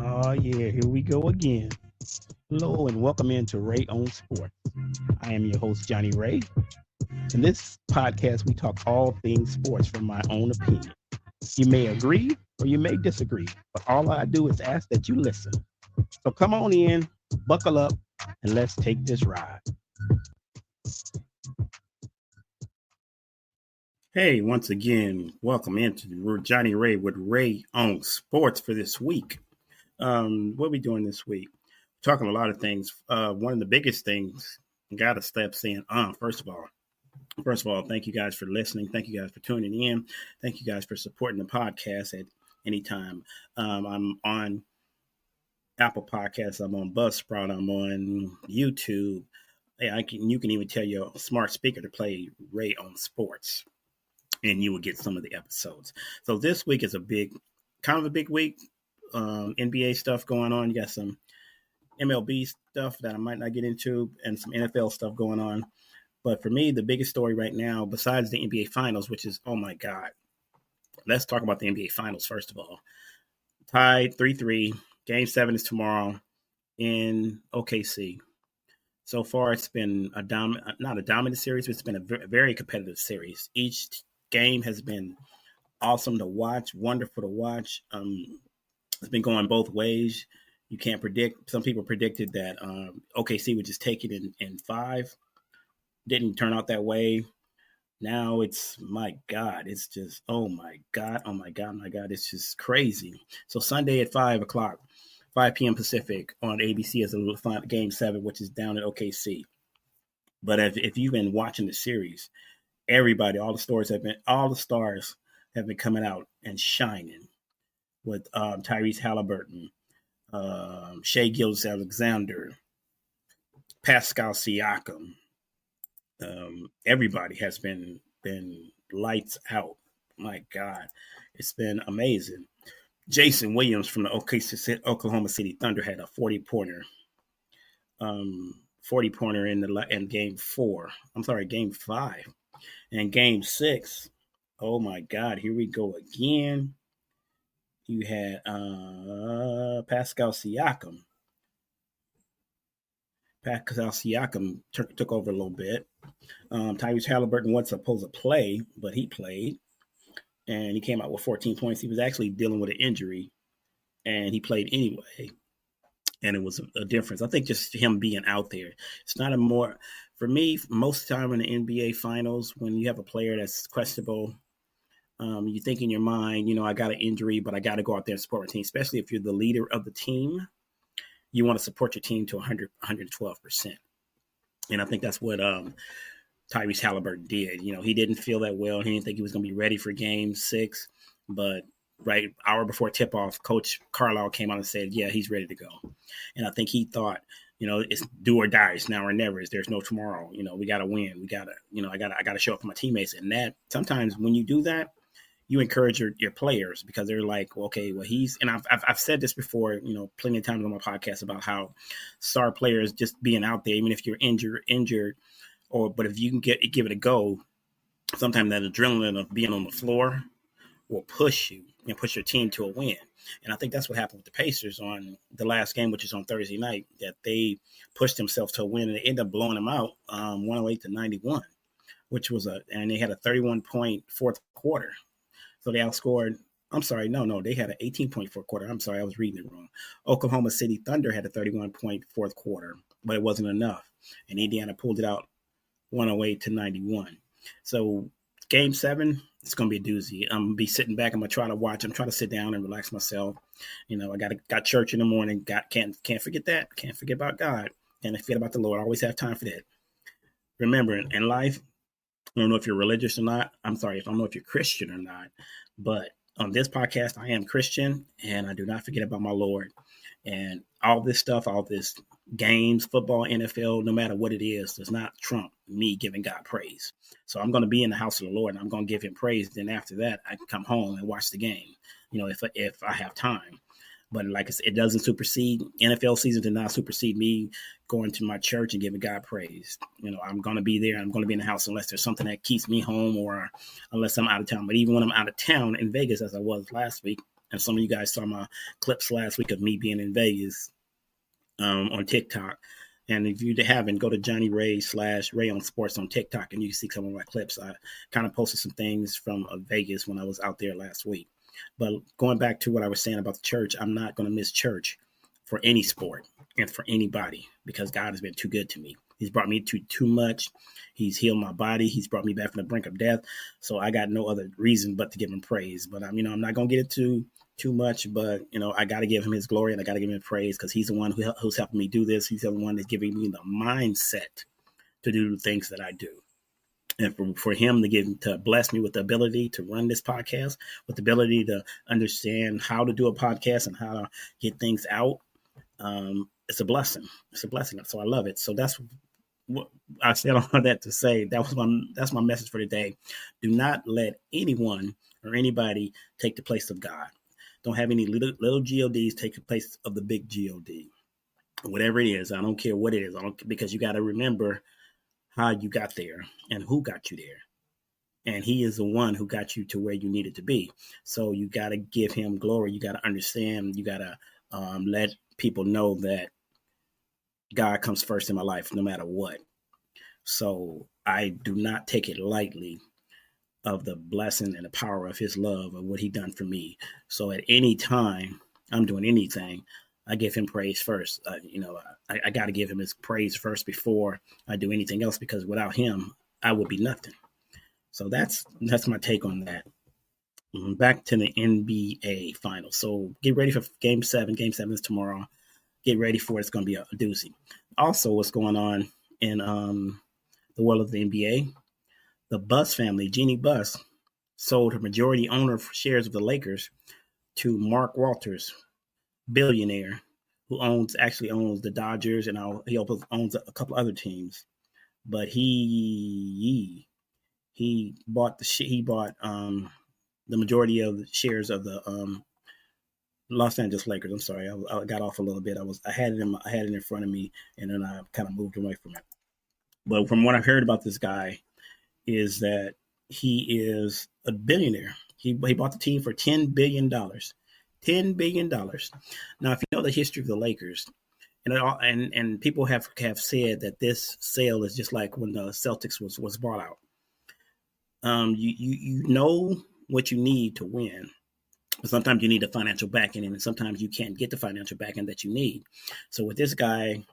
Oh, yeah, here we go again. Hello, and welcome into Ray on Sports. I am your host, Johnny Ray. In this podcast, we talk all things sports from my own opinion. You may agree or you may disagree, but all I do is ask that you listen. So come on in, buckle up, and let's take this ride. Hey, once again, welcome into Johnny Ray with Ray on Sports for this week. What are we doing this week? Talking a lot of things. One of the biggest things, got to step saying, first of all, thank you guys for listening. Thank you guys for tuning in. Thank you guys for supporting the podcast at any time. I'm on Apple Podcasts. I'm on Buzzsprout. I'm on YouTube. You can even tell your smart speaker to play Ray on Sports, and you will get some of the episodes. So this week is a big week. NBA stuff going on. You got some MLB stuff that I might not get into, and some NFL stuff going on. But for me, the biggest story right now, besides the NBA Finals, which is, oh my God, let's talk about the NBA Finals first of all. Tied 3-3. Game 7 is tomorrow in OKC. So far, it's been not a dominant series, but it's been a very competitive series. Each game has been awesome to watch, wonderful to watch. It's been going both ways. You can't predict. Some people predicted that OKC would just take it in 5. Didn't turn out that way. Now it's, my God, it's just, oh my God, it's just crazy. So Sunday at 5 o'clock, 5 p.m. Pacific on ABC is a Game 7, which is down at OKC. But if you've been watching the series, everybody, all the stars have been coming out and shining with Tyrese Halliburton, Shai Gilgeous-Alexander, Pascal Siakam. Everybody has been lights out. My God, it's been amazing. Jason Williams from the Oklahoma City Thunder had a 40-pointer. 40-pointer in game 4. I'm sorry, game 5. And game 6, oh my God, here we go again. You had Pascal Siakam. Took over a little bit. Tyrese Halliburton wasn't supposed to play, but he played. And he came out with 14 points. He was actually dealing with an injury, and he played anyway. And it was a difference. I think just him being out there. It's not for me, most of the time in the NBA Finals, when you have a player that's questionable, you think in your mind, I got an injury, but I got to go out there and support my team, especially if you're the leader of the team. You want to support your team to 100, 112%. And I think that's what Tyrese Halliburton did. He didn't feel that well. He didn't think he was going to be ready for game 6. But right hour before tip-off, Coach Carlisle came out and said, yeah, he's ready to go. And I think he thought, it's do or die. It's now or never. There's no tomorrow. We got to win. We got to, I got to show up for my teammates. And that sometimes when you do that, you encourage your players because they're like, well, okay, well, and I've said this before, plenty of times on my podcast about how star players just being out there, even if you're injured, but if you can give it a go, sometimes that adrenaline of being on the floor will push you and push your team to a win. And I think that's what happened with the Pacers on the last game, which is on Thursday night, that they pushed themselves to a win and they ended up blowing them out 108-91, which was and they had a 31-point fourth quarter. So they outscored. I'm sorry, no, they had an 18-point fourth quarter. I'm sorry, I was reading it wrong. Oklahoma City Thunder had a 31-point fourth quarter, but it wasn't enough. And Indiana pulled it out 108-91. So game 7, it's going to be a doozy. I'm going to be sitting back. I'm going to try to watch. I'm trying to sit down and relax myself. I got church in the morning. Can't forget that. Can't forget about God. Can't forget about the Lord. I always have time for that. Remember, in life, I don't know if you're religious or not. I don't know if you're Christian or not. But on this podcast, I am Christian, and I do not forget about my Lord. And all this stuff, all this games, football, NFL, no matter what it is, does not trump me giving God praise. So I'm going to be in the house of the Lord, and I'm going to give him praise. Then after that, I can come home and watch the game, if I have time. But like I said, it doesn't supersede. NFL season did not supersede me going to my church and giving God praise. I'm going to be there. I'm going to be in the house unless there's something that keeps me home or unless I'm out of town. But even when I'm out of town in Vegas, as I was last week, And some of you guys saw my clips last week of me being in Vegas on TikTok. And if you haven't, go to Johnny Ray /Ray on Sports on TikTok, and you can see some of my clips. I kind of posted some things from Vegas when I was out there last week. But going back to what I was saying about the church, I'm not going to miss church for any sport and for anybody, because God has been too good to me. He's brought me to too much. He's healed my body. He's brought me back from the brink of death. So I got no other reason but to give him praise. But I'm not going to get into too much, but I got to give him his glory, and I got to give him praise, because he's the one who's helping me do this. He's the one that's giving me the mindset to do the things that I do. And for him to bless me with the ability to run this podcast, with the ability to understand how to do a podcast and how to get things out, it's a blessing. It's a blessing. So I love it. So that's what I said all that to say. That's my message for today. Do not let anyone or anybody take the place of God. Don't have any little GODs take the place of the big God. Whatever it is, I don't care what it is. Because you got to remember how you got there and who got you there. And he is the one who got you to where you needed to be. So you got to give him glory. You got to understand. You got to let people know that God comes first in my life, no matter what. So I do not take it lightly of the blessing and the power of his love and what he done for me. So at any time I'm doing anything, I give him praise first. I got to give him his praise first before I do anything else, because without him, I would be nothing. So that's my take on that. Back to the NBA finals. So get ready for Game 7. Game 7 is tomorrow. Get ready for it. It's going to be a doozy. Also, what's going on in the world of the NBA? The Buss family, Jeannie Buss, sold her majority owner shares of the Lakers to Mark Walters, billionaire, who actually owns the Dodgers, and he also owns a couple other teams. But he bought the majority of the shares of the Los Angeles Lakers. I'm sorry, I got off a little bit. I had it in front of me, and then I kind of moved away from it. But from what I've heard about this guy, is that he is a billionaire. He bought the team for $10 billion. $10 billion. Now, if you know the history of the Lakers, and people have said that this sale is just like when the Celtics was bought out. You know what you need to win. But sometimes you need the financial backing, and sometimes you can't get the financial backing that you need. So with this guy,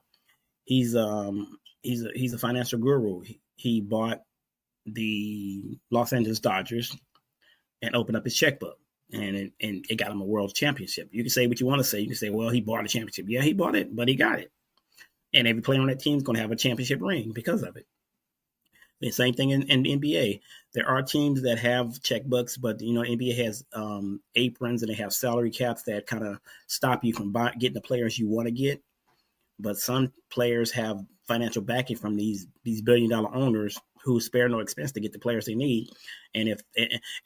he's a financial guru. He bought the Los Angeles Dodgers and opened up his checkbook, and it got him a world championship. You can say what you want to say. You can say, well, he bought a championship. Yeah, he bought it, but he got it. And every player on that team is going to have a championship ring because of it. The same thing in the NBA. There are teams that have checkbooks, but NBA has aprons, and they have salary caps that kind of stop you from getting the players you want to get. But some players have financial backing from these billion-dollar owners who spare no expense to get the players they need. And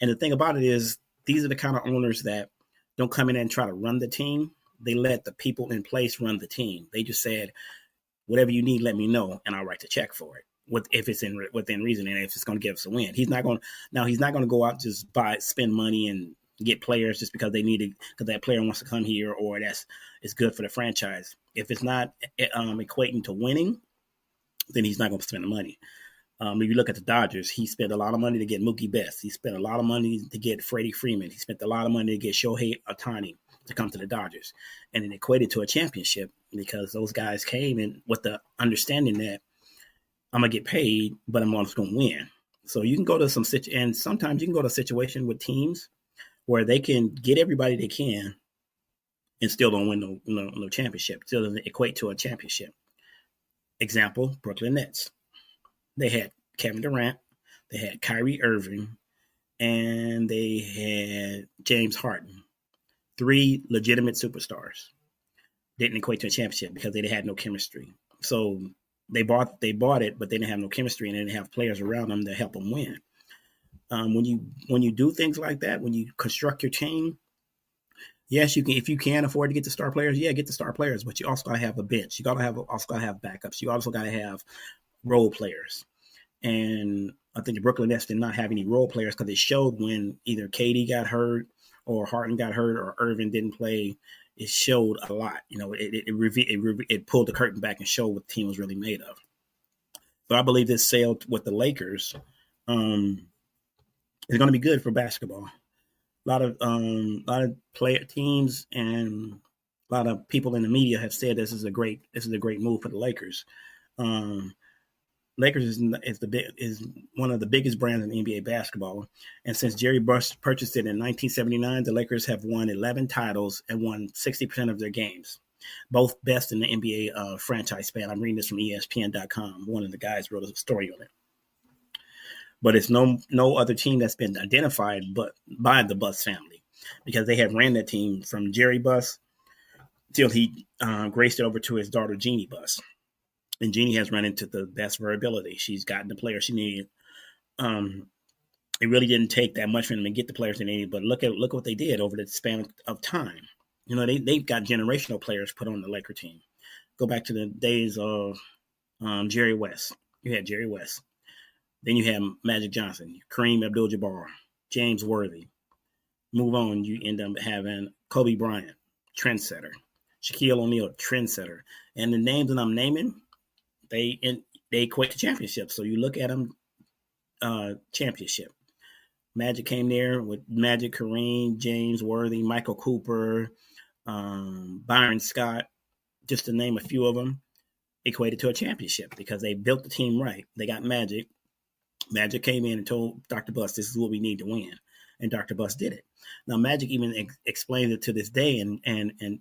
the thing about it is, these are the kind of owners that don't come in and try to run the team. They let the people in place run the team. They just said, whatever you need, let me know, and I'll write the check for it. If it's within reason, and if it's going to give us a win. He's not going to go out and just spend money and get players just because they need it, because that player wants to come here, or it's good for the franchise. If it's not equating to winning, then he's not going to spend the money. If you look at the Dodgers, he spent a lot of money to get Mookie Betts. He spent a lot of money to get Freddie Freeman. He spent a lot of money to get Shohei Ohtani to come to the Dodgers. And it equated to a championship because those guys came in with the understanding that I'm going to get paid, but I'm also going to win. So you can go to sometimes you can go to a situation with teams where they can get everybody they can and still don't win no championship. Still doesn't equate to a championship. Example, Brooklyn Nets. They had Kevin Durant, they had Kyrie Irving, and they had James Harden. 3 legitimate superstars. Didn't equate to a championship because they had no chemistry. So they bought it, but they didn't have no chemistry, and they didn't have players around them to help them win. When you do things like that, when you construct your team, yes, you can. If you can afford to get the star players, get the star players. But you also got to have a bench. You also got to have backups. You also got to have role players. And I think the Brooklyn Nets did not have any role players because it showed when either KD got hurt or Harden got hurt, or Irving didn't play, it showed a lot. It pulled the curtain back and showed what the team was really made of. So I believe this sale with the Lakers is going to be good for basketball. A lot of player teams and a lot of people in the media have said this is a great move for the Lakers. Lakers is one of the biggest brands in NBA basketball, and since Jerry Buss purchased it in 1979, the Lakers have won 11 titles and won 60% of their games, both best in the NBA franchise span. I'm reading this from ESPN.com. One of the guys wrote a story on it. But it's no other team that's been identified but by the Buss family, because they have ran that team from Jerry Buss till he graced it over to his daughter Jeanie Buss. And Jeanie has run into the best of her ability. She's gotten the players she needed. It really didn't take that much for them to get the players they needed, but look what they did over the span of time. They've got generational players put on the Laker team. Go back to the days of Jerry West. You had Jerry West. Then you have Magic Johnson, Kareem Abdul-Jabbar, James Worthy. Move on, you end up having Kobe Bryant, trendsetter, Shaquille O'Neal, trendsetter. And the names that I'm naming, they equate to championships. So you look at them, championship. Magic came there with Magic, Kareem, James Worthy, Michael Cooper, Byron Scott, just to name a few of them, equated to a championship because they built the team right. They got Magic. Magic came in and told Dr. Buss, this is what we need to win. And Dr. Buss did it. Now, Magic even explains it to this day, and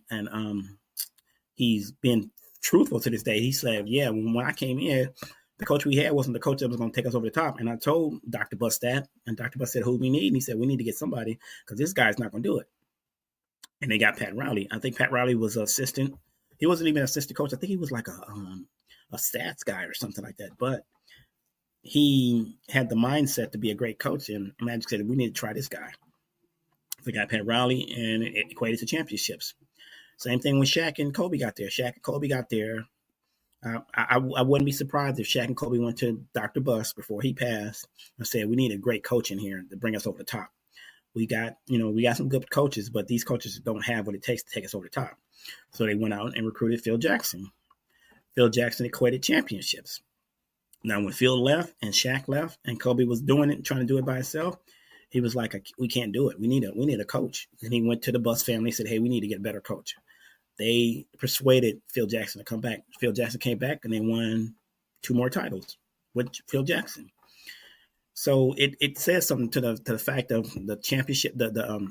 he's been truthful to this day. He said, yeah, when I came in, the coach we had wasn't the coach that was going to take us over the top. And I told Dr. Buss that, and Dr. Buss said, who we need? And he said, we need to get somebody because this guy's not going to do it. And they got Pat Riley. I think Pat Riley was an assistant. He wasn't even an assistant coach. I think he was like a stats guy or something like that. But he had the mindset to be a great coach, and Magic said, we need to try this guy. They got Pat Riley, and it equated to championships. Same thing when Shaq and Kobe got there. Shaq and Kobe got there. I wouldn't be surprised if Shaq and Kobe went to Dr. Buss before he passed and said, we need a great coach in here to bring us over the top. We got some good coaches, but these coaches don't have what it takes to take us over the top. So they went out and recruited Phil Jackson. Phil Jackson equated championships. Now, when Phil left and Shaq left and Kobe was doing it, trying to do it by himself, he was like, we can't do it. We need a coach. And he went to the Buss family and said, hey, we need to get a better coach. They persuaded Phil Jackson to come back. Phil Jackson came back and they won 2 more titles with Phil Jackson. So it says something to the fact of the championship, the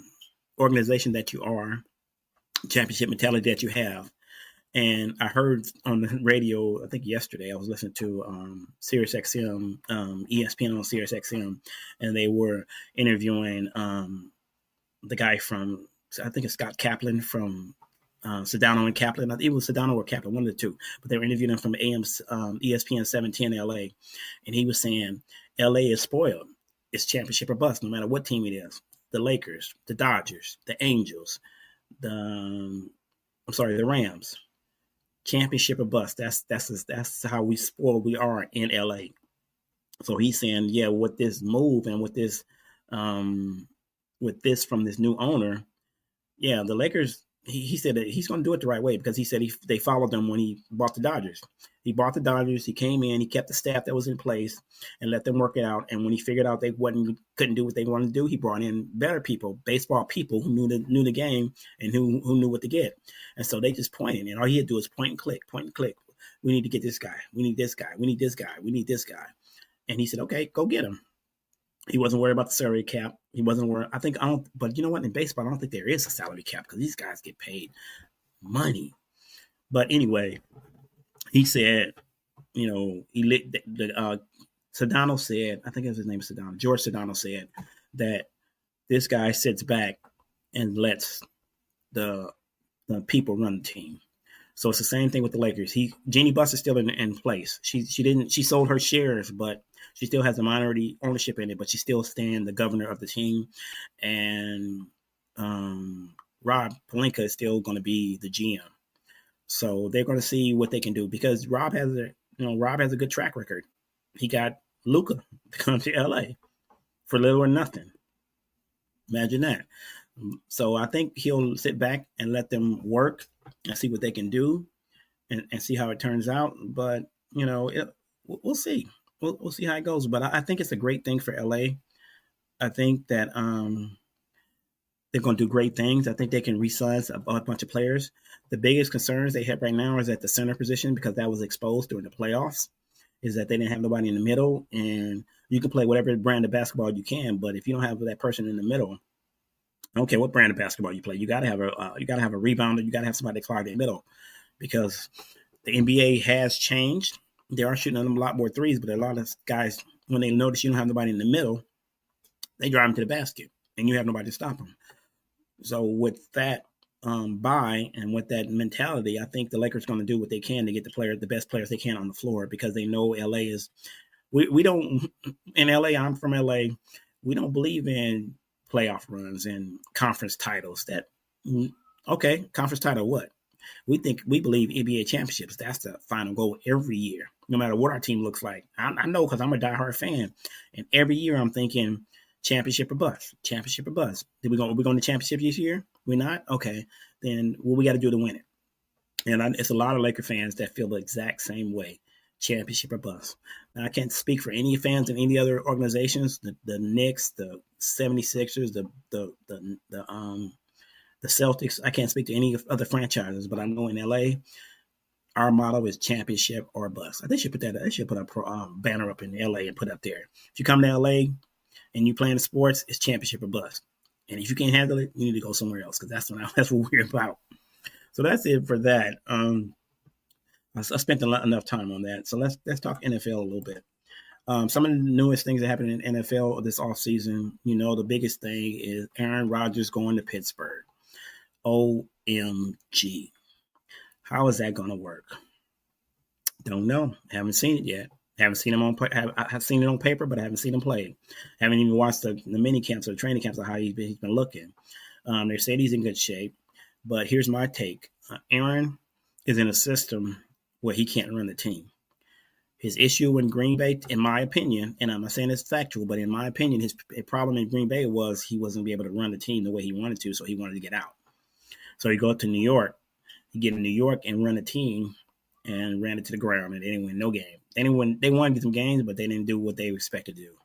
organization that you are, championship mentality that you have. And I heard on the radio, I think yesterday, I was listening to Sirius XM, ESPN on Sirius XM, and they were interviewing the guy from, I think it's Scott Kaplan from Sedano and Kaplan. It was Sedano or Kaplan, one of the two. But they were interviewing him from ESPN 710 LA. And he was saying, LA is spoiled. It's championship or bust, no matter what team it is. The Lakers, the Dodgers, the Angels, the Rams. Championship or bust. That's how we spoiled we are in LA. So he's saying, yeah, with this move and with this from this new owner, yeah, the Lakers. He said that he's going to do it the right way because he said they followed them when he bought the Dodgers. He bought the Dodgers. He came in. He kept the staff that was in place and let them work it out. And when he figured out they couldn't do what they wanted to do, he brought in better people, baseball people who knew the game and who knew what to get. And so they just pointed, and all he had to do was point and click. We need to get this guy. We need this guy. We need this guy. We need this guy. And he said, okay, go get him. He wasn't worried about the salary cap. He wasn't worried. But you know what? In baseball, I don't think there is a salary cap because these guys get paid money. But anyway, he said, Sedano said, I think his name is Sedano. George Sedano said that this guy sits back and lets the people run the team. So it's the same thing with the Lakers. Jeanie Buss is still in place. She sold her shares, but she still has a minority ownership in it, but she's still staying the governor of the team. And Rob Pelinka is still going to be the GM. So they're going to see what they can do because Rob has a good track record. He got Luka to come to LA for little or nothing. Imagine that. So I think he'll sit back and let them work and see what they can do and see how it turns out. But, we'll see. We'll see how it goes. But I think it's a great thing for LA. I think that they're going to do great things. I think they can re-size a bunch of players. The biggest concerns they have right now is at the center position, because that was exposed during the playoffs, is that they didn't have nobody in the middle. And you can play whatever brand of basketball you can, but if you don't have that person in the middle, I don't care what brand of basketball you play, you got to have a rebounder. You got to have somebody to clog in the middle, because the NBA has changed. They are shooting them a lot more threes, but a lot of guys, when they notice you don't have nobody in the middle, they drive them to the basket, and you have nobody to stop them. So with that buy and with that mentality, I think the Lakers are going to do what they can to get the best players they can on the floor, because they know LA is. We don't in LA. I'm from LA. We don't believe in playoff runs and conference titles. Okay, conference title what? We believe NBA championships. That's the final goal every year, no matter what our team looks like. I know, because I'm a diehard fan, and every year I'm thinking championship or bust, championship or bust. Are we going to championship this year? We're not? Okay, then what we got to do to win it? And it's a lot of Laker fans that feel the exact same way. Championship or bust. Now, I can't speak for any fans in any other organizations, the Knicks, the 76ers, the Celtics. I can't speak to any other franchises, but I know in LA, our motto is championship or bust. They should put a banner up in LA and put up there. If you come to LA and you play in sports, it's championship or bust. And if you can't handle it, you need to go somewhere else, because that's what we're about. So that's it for that. I spent enough time on that. So let's talk NFL a little bit. Some of the newest things that happened in NFL this offseason, the biggest thing is Aaron Rodgers going to Pittsburgh. OMG. How is that going to work? Don't know. Haven't seen it yet. Haven't seen him I've seen it on paper, but I haven't seen him play. Haven't even watched the mini camps or the training camps of how he's been looking. They said he's in good shape, but here's my take. Aaron is in a system where he can't run the team. His issue in Green Bay, in my opinion, and I'm not saying it's factual, but in my opinion, his problem in Green Bay was he wasn't be able to run the team the way he wanted to, so he wanted to get out. So he go up to New York. He get in New York and run a team, and ran it to the ground, and they didn't win no game. They won some games, but they didn't do what they expected to do.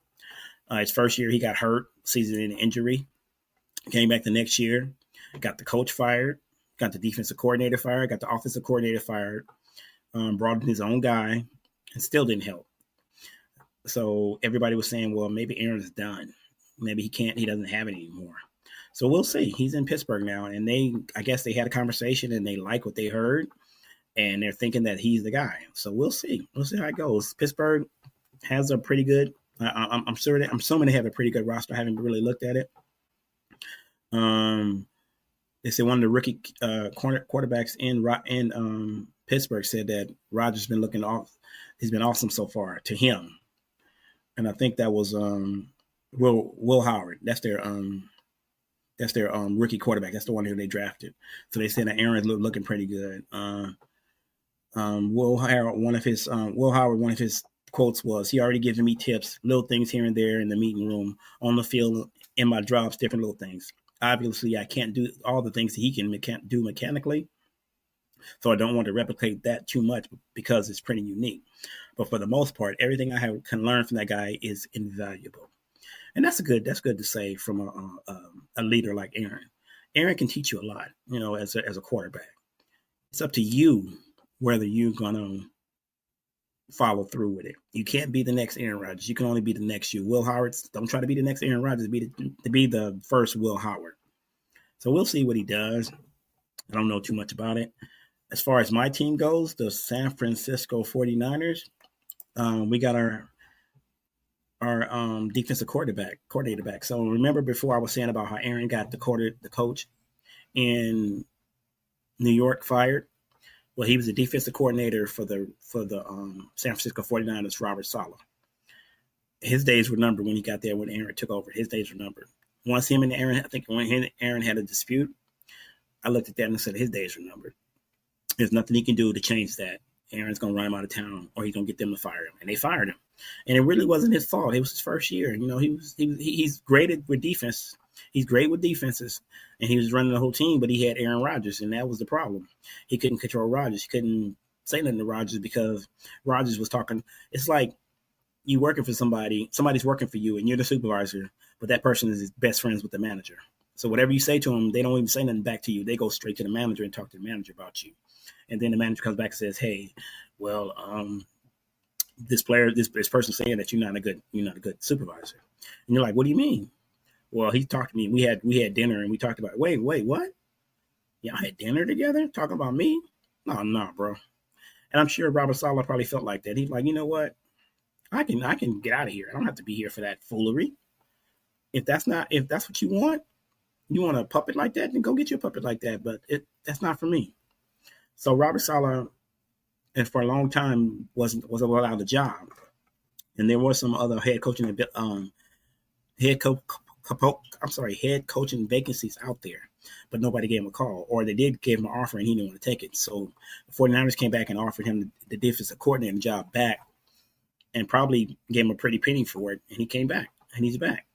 His first year, he got hurt, season-ending injury. Came back the next year, got the coach fired, got the defensive coordinator fired, got the offensive coordinator fired, brought in his own guy, and still didn't help. So everybody was saying, well, maybe Aaron's done. Maybe he doesn't have it anymore. So we'll see. He's in Pittsburgh now, and I guess they had a conversation, and they like what they heard, and they're thinking that he's the guy. So we'll see. We'll see how it goes. Pittsburgh has a pretty good. I'm assuming they have a pretty good roster. I haven't really looked at it. They said one of the rookie quarterbacks in Pittsburgh said that Rodgers been looking off. He's been awesome so far to him, and I think that was Will Howard. That's their rookie quarterback. That's the one who they drafted. So they said that Aaron's looking pretty good. Will Howard, one of his quotes was, "He already given me tips, little things here and there in the meeting room, on the field, in my drops, different little things. Obviously, I can't do all the things that he can't do mechanically, so I don't want to replicate that too much because it's pretty unique. But for the most part, everything I can learn from that guy is invaluable." And that's good to say from a leader like Aaron. Aaron can teach you a lot, as a quarterback. It's up to you whether you're gonna follow through with it. You can't be the next Aaron Rodgers. You can only be the next you. Will Howard, don't try to be the next Aaron Rodgers. To be the first Will Howard. So we'll see what he does. I don't know too much about it. As far as my team goes, the San Francisco 49ers, we got our defensive coordinator back. So remember before I was saying about how Aaron got the coach in New York fired? Well, he was the defensive coordinator for the San Francisco 49ers, Robert Saleh. His days were numbered when he got there, when Aaron took over. His days were numbered. Once him and Aaron, I think when Aaron had a dispute, I looked at that and said his days were numbered. There's nothing he can do to change that. Aaron's going to run him out of town, or he's going to get them to fire him. And they fired him. And it really wasn't his fault. It was his first year. He's graded with defense. He's great with defenses, and he was running the whole team, but he had Aaron Rodgers, and that was the problem. He couldn't control Rodgers. He couldn't say nothing to Rodgers because Rodgers was talking. It's like you working for somebody's working for you, and you're the supervisor, but that person is best friends with the manager. So whatever you say to them, they don't even say nothing back to you. They go straight to the manager and talk to the manager about you. And then the manager comes back and says, "Hey, well, this person saying that you're not a good supervisor." And you're like, "What do you mean?" Well, he talked to me. We had dinner and we talked about, wait, what? Y'all had dinner together talking about me? No, bro. And I'm sure Robert Saleh probably felt like that. He's like, you know what? I can get out of here. I don't have to be here for that foolery. If that's what you want a puppet like that, then go get you a puppet like that. But that's not for me. So Robert Saleh, and for a long time, wasn't allowed a job. And there was some other head coaching vacancies out there, but nobody gave him a call, or they did give him an offer and he didn't want to take it. So the 49ers came back and offered him the defensive coordinator job back, and probably gave him a pretty penny for it. And he came back, and he's back.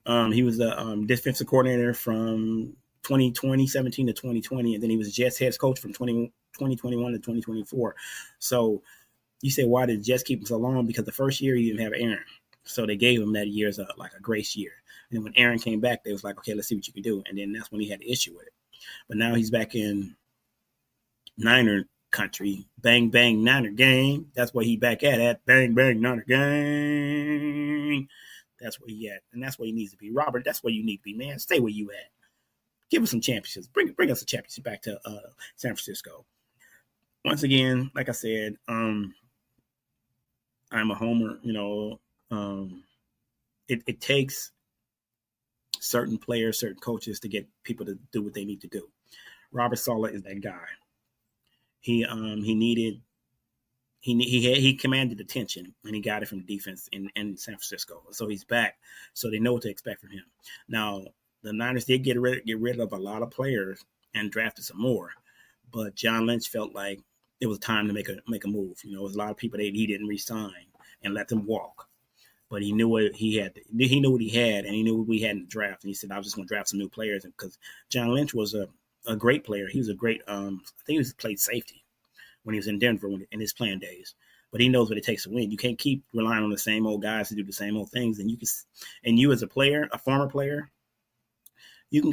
He was the defensive coordinator from 2017 to 2020, and then he was Jets head coach from 2021 to 2024. So you say, why did Jets keep him so long? Because the first year he didn't have Aaron. So they gave him that year as a grace year. And then when Aaron came back, they was like, okay, let's see what you can do. And then that's when he had an issue with it. But now he's back in Niner country. Bang, bang, Niner gang. That's where he back at. Bang, bang, Niner gang. That's where he at. And that's where he needs to be. Robert, that's where you need to be, man. Stay where you at. Give us some championships. Bring us a championship back to San Francisco. Once again, like I said, I'm a homer, it takes certain players, certain coaches to get people to do what they need to do. Robert Saleh is that guy. He commanded attention, and he got it from the defense in San Francisco. So he's back. So they know what to expect from him. Now, the Niners did get rid of a lot of players and drafted some more, but John Lynch felt like it was time to make a move. There was a lot of people that he didn't re-sign and let them walk. But he knew what he had. He knew what he had, and he knew what we had in the draft. And he said, "I was just going to draft some new players." Because John Lynch was a great player. He was a great. I think he played safety when he was in Denver in his playing days. But he knows what it takes to win. You can't keep relying on the same old guys to do the same old things. And you as a player, a former player,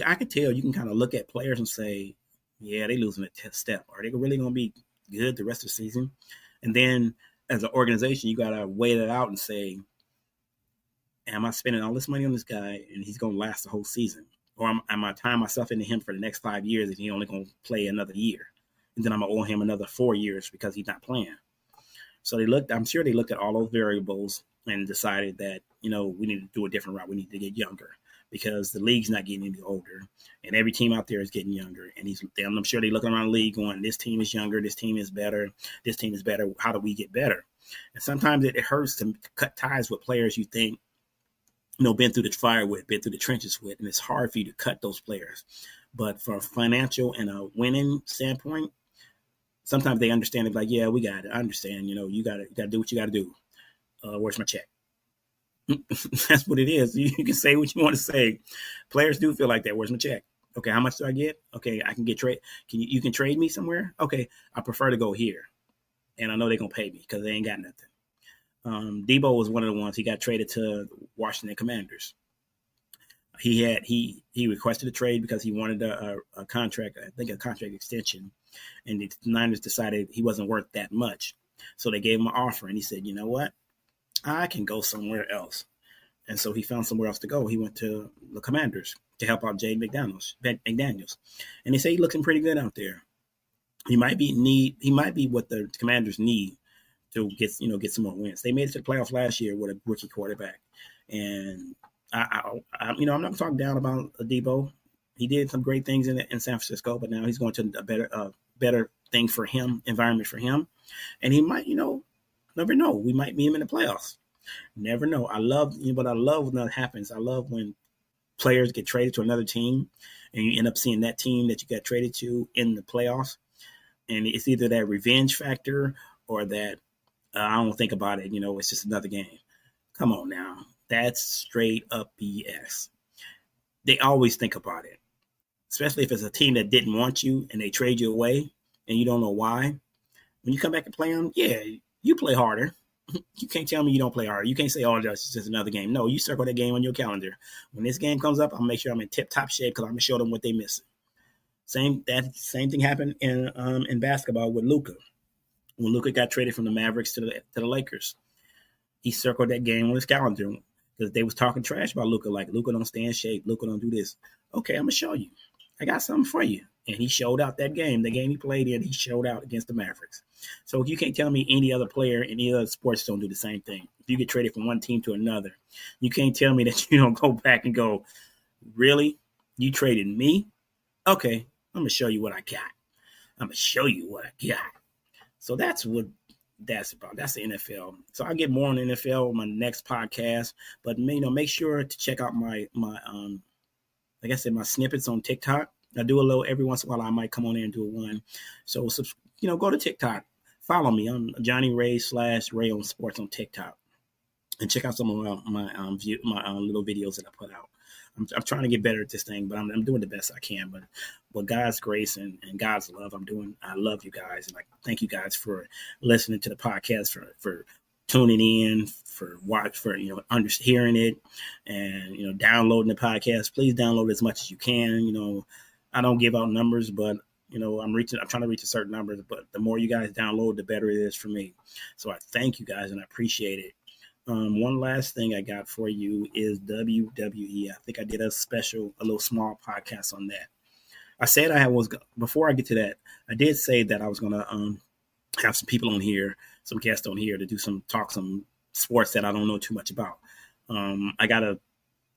I could tell you can kind of look at players and say, yeah, they losing a step. Are they really going to be good the rest of the season? And then as an organization, you got to weigh it out and say, am I spending all this money on this guy and he's going to last the whole season? Or am I tying myself into him for the next 5 years and he's only going to play another year? And then I'm going to owe him another 4 years because he's not playing. So I'm sure they looked at all those variables and decided that, we need to do a different route. We need to get younger because the league's not getting any older and every team out there is getting younger. And I'm sure they looking around the league going, this team is younger. This team is better. This team is better. How do we get better? And sometimes it hurts to cut ties with players you think, been through the fire with, been through the trenches with, and it's hard for you to cut those players. But from a financial and a winning standpoint, sometimes they understand it like, yeah, we got it. I understand, you got to do what you got to do. Where's my check? That's what it is. You can say what you want to say. Players do feel like that. Where's my check? Okay, how much do I get? Okay, I can get trade. You can trade me somewhere? Okay, I prefer to go here. And I know they're going to pay me because they ain't got nothing. Debo was one of the ones. He got traded to Washington Commanders. He requested a trade because he wanted a contract, I think a contract extension, and the Niners decided he wasn't worth that much. So they gave him an offer, and he said, you know what? I can go somewhere else. And so he found somewhere else to go. He went to the Commanders to help out Jay McDaniels. And they say he's looking pretty good out there. He might be what the Commanders need to get some more wins. They made it to the playoffs last year with a rookie quarterback. And I'm not talking down about Debo. He did some great things in San Francisco, but now he's going to a better thing for him, environment for him. And he might, never know. We might meet him in the playoffs. Never know. I love when that happens. I love when players get traded to another team and you end up seeing that team that you got traded to in the playoffs. And it's either that revenge factor or that I don't think about it. It's just another game. Come on now. That's straight up BS. They always think about it, especially if it's a team that didn't want you and they trade you away and you don't know why. When you come back and play them, yeah, you play harder. You can't tell me you don't play harder. You can't say, oh, that's just another game. No, you circle that game on your calendar. When this game comes up, I'll make sure I'm in tip-top shape because I'm going to show them what they're missing. Same thing happened in basketball with Luka. When Luka got traded from the Mavericks to the Lakers, he circled that game on his calendar because they was talking trash about Luka, like Luka don't stay in shape, Luka don't do this. Okay, I'm gonna show you. I got something for you. And he showed out that game. The game he played in, he showed out against the Mavericks. So you can't tell me any other player in any other sports don't do the same thing. If you get traded from one team to another, you can't tell me that you don't go back and go, really? You traded me? Okay, I'm gonna show you what I got. I'm gonna show you what I got. So that's what that's about. That's the NFL. So I'll get more on the NFL on my next podcast. But make sure to check out my like I said, my snippets on TikTok. I do a little every once in a while. I might come on in and do one. So go to TikTok. Follow me. I'm Johnny Ray /Ray on Sports on TikTok, and check out some of my little videos that I put out. I'm trying to get better at this thing, but I'm doing the best I can. But with God's grace and God's love, I love you guys, and thank you guys for listening to the podcast, for tuning in, for hearing it, and downloading the podcast. Please download as much as you can. I don't give out numbers, but I'm trying to reach a certain numbers. But the more you guys download, the better it is for me. So I thank you guys and I appreciate it. One last thing I got for you is WWE. I think I did a little small podcast on that. I said before I get to that, I did say that I was going to have some people on here, some guests on here to do some sports that I don't know too much about. I got a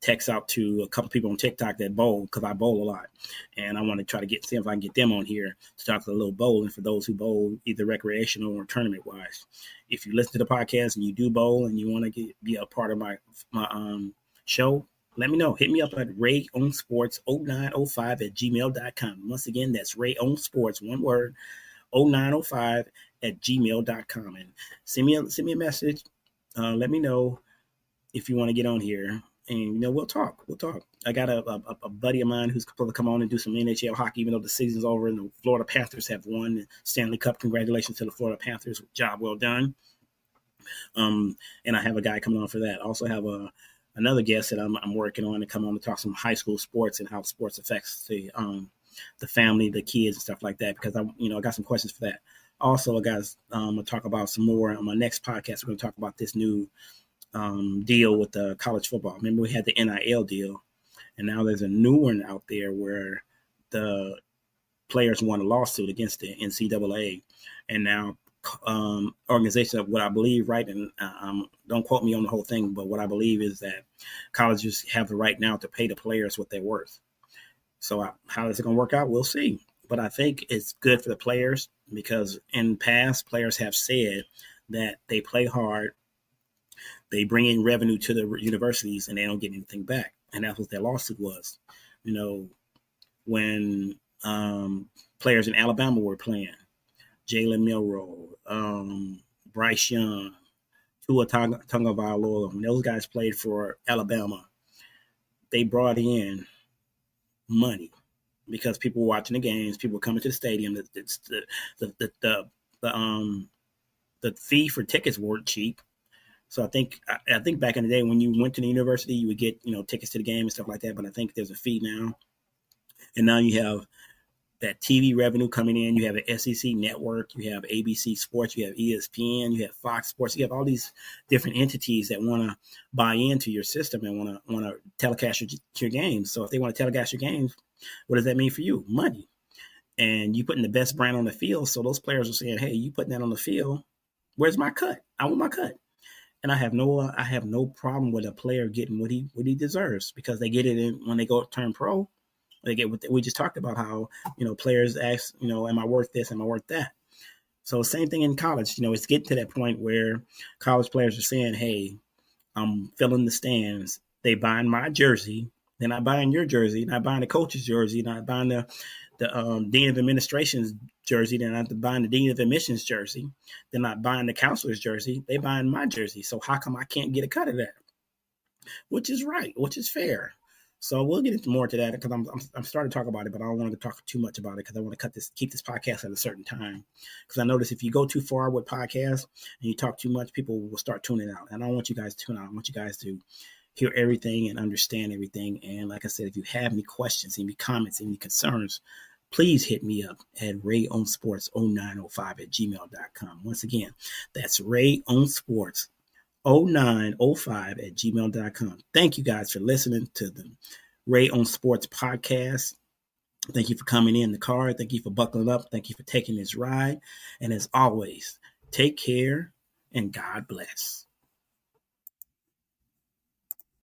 text out to a couple people on TikTok that bowl, because I bowl a lot, and I want to try to see if I can get them on here to talk a little bowling for those who bowl either recreational or tournament wise. If you listen to the podcast and you do bowl and you want to be a part of my show, let me know. Hit me up at rayonsports0905@gmail.com. Once again, that's rayonsports, one word, 0905@gmail.com, and send me a message. Let me know if you want to get on here. And, we'll talk. I got a buddy of mine who's supposed to come on and do some NHL hockey, even though the season's over and the Florida Panthers have won the Stanley Cup. Congratulations to the Florida Panthers. Job well done. And I have a guy coming on for that. I also have another guest that I'm working on to come on to talk some high school sports and how sports affects the family, the kids, and stuff like that, because I got some questions for that. Also, guys, I'm going to talk about some more on my next podcast. We're going to talk about this new deal with the college football. Remember, we had the NIL deal, and now there's a new one out there where the players won a lawsuit against the NCAA, and now organizations of what I believe, right, and don't quote me on the whole thing, but what I believe is that colleges have the right now to pay the players what they're worth. So how is it going to work out? We'll see. But I think it's good for the players, because in past, players have said that they play hard, they bring in revenue to the universities, and they don't get anything back. And that's what their lawsuit was. When players in Alabama were playing, Jalen Milroe, Bryce Young, Tua Tagovailoa, when those guys played for Alabama, they brought in money because people were watching the games, people were coming to the stadium. The fee for tickets weren't cheap. So I think back in the day when you went to the university, you would get tickets to the game and stuff like that. But I think there's a fee now, and now you have that TV revenue coming in. You have an SEC network, you have ABC Sports, you have ESPN, you have Fox Sports, you have all these different entities that want to buy into your system and want to telecast your games. So if they want to telecast your games, what does that mean for you? Money. And you putting the best brand on the field. So those players are saying, hey, you putting that on the field, where's my cut? I want my cut. And I have no problem with a player getting what he deserves, because they get it when they go turn pro. They get what we just talked about, how players ask, am I worth this? Am I worth that? So same thing in college. It's getting to that point where college players are saying, hey, I'm filling the stands. They buying my jersey. They're not buying your jersey. Not buying the coach's jersey. Not buying the dean of administration's jersey. They're not buying the dean of admissions jersey. They're not buying the counselor's jersey. They're buying my jersey. So how come I can't get a cut of that? which is right, which is fair. So we'll get into more to that because I'm starting to talk about it, but I don't want to talk too much about it because I want to keep this podcast at a certain time. Because I notice if you go too far with podcasts and you talk too much, people will start tuning out. And I don't want you guys to tune out. I want you guys to hear everything and understand everything. And like I said, if you have any questions, any comments, any concerns, please hit me up at rayonsports0905@gmail.com. Once again, that's rayonsports0905 0905@gmail.com. Thank you guys for listening to the Ray on Sports podcast. Thank you for coming in the car. Thank you for buckling up. Thank you for taking this ride. And as always, take care and God bless.